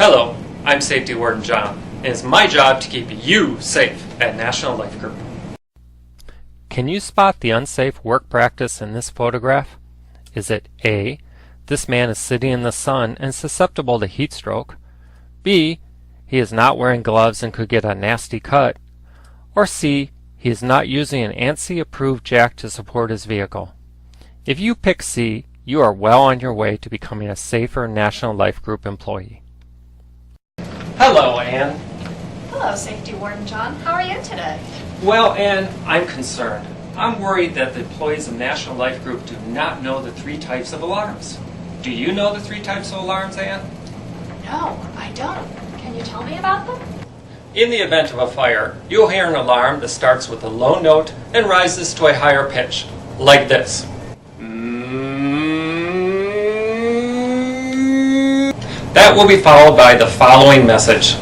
Hello, I'm Safety Warden John, and it's my job to keep you safe at National Life Group. Can you spot the unsafe work practice in this photograph? Is it A, this man is sitting in the sun and susceptible to heat stroke? B, he is not wearing gloves and could get a nasty cut? Or C, he is not using an ANSI-approved jack to support his vehicle? If you pick C, you are well on your way to becoming a safer National Life Group employee. Hello, Ann. Hello, Safety Warden John. How are you today? Well, Ann, I'm concerned. I'm worried that the employees of National Life Group do not know the 3 types of alarms. Do you know the 3 types of alarms, Ann? No, I don't. Can you tell me about them? In the event of a fire, you'll hear an alarm that starts with a low note and rises to a higher pitch, like this. That will be followed by the following message.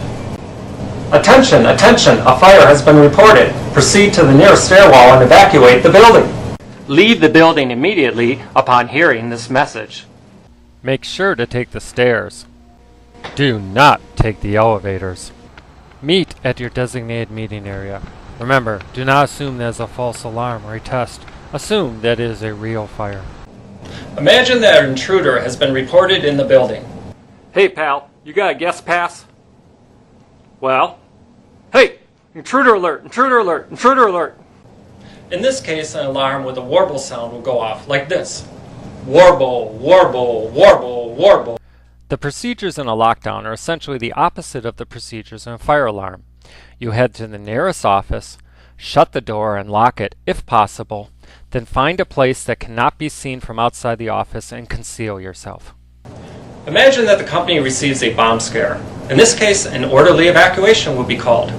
Attention, attention, a fire has been reported. Proceed to the nearest stairwell and evacuate the building. Leave the building immediately upon hearing this message. Make sure to take the stairs. Do not take the elevators. Meet at your designated meeting area. Remember, do not assume that is a false alarm or a test. Assume that it is a real fire. Imagine that an intruder has been reported in the building. Hey pal, you got a guest pass? Well? Hey! Intruder alert! Intruder alert! Intruder alert! In this case, an alarm with a warble sound will go off like this. Warble, warble, warble, warble. The procedures in a lockdown are essentially the opposite of the procedures in a fire alarm. You head to the nearest office, shut the door and lock it if possible, then find a place that cannot be seen from outside the office and conceal yourself. Imagine that the company receives a bomb scare. In this case, an orderly evacuation will be called.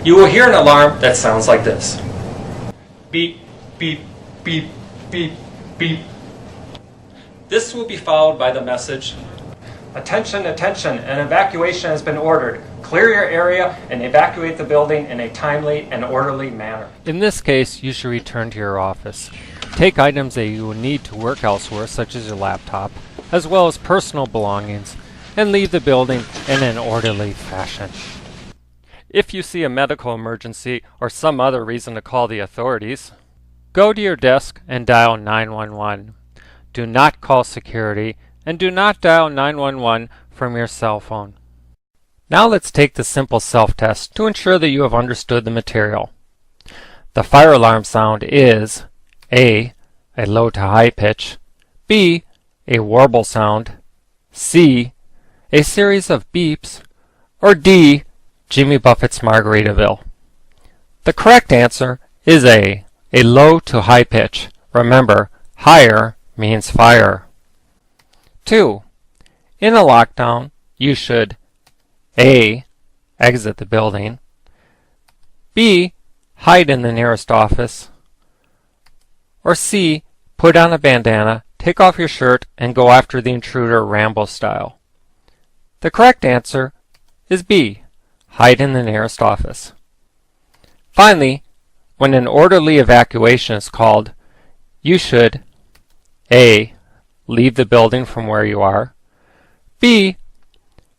You will hear an alarm that sounds like this. Beep, beep, beep, beep, beep. This will be followed by the message, attention, attention, an evacuation has been ordered. Clear your area and evacuate the building in a timely and orderly manner. In this case, you should return to your office. Take items that you will need to work elsewhere, such as your laptop, as well as personal belongings, and leave the building in an orderly fashion. If you see a medical emergency or some other reason to call the authorities, go to your desk and dial 911. Do not call security, and do not dial 911 from your cell phone. Now let's take the simple self-test to ensure that you have understood the material. The fire alarm sound is A, a low to high pitch, B, a warble sound, C, a series of beeps, or D, Jimmy Buffett's Margaritaville. The correct answer is A low to high pitch. Remember, higher means fire. 2. In a lockdown, you should A, exit the building, B, hide in the nearest office, or C, put on a bandana, take off your shirt, and go after the intruder Rambo style. The correct answer is B, hide in the nearest office. Finally, when an orderly evacuation is called, you should A, leave the building from where you are, B,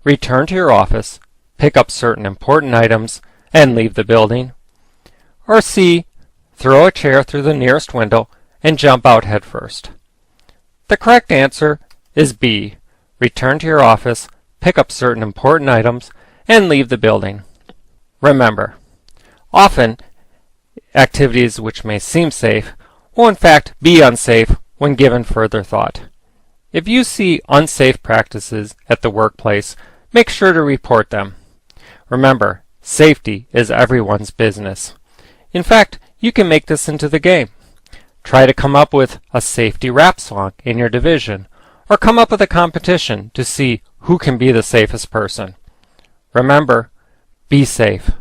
return to your office, pick up certain important items, and leave the building, or C, throw a chair through the nearest window and jump out head first. The correct answer is B, return to your office, pick up certain important items, and leave the building. Remember, often activities which may seem safe will in fact be unsafe when given further thought. If you see unsafe practices at the workplace, make sure to report them. Remember, safety is everyone's business. In fact, you can make this into the game. Try to come up with a safety rap song in your division, or come up with a competition to see who can be the safest person. Remember, be safe.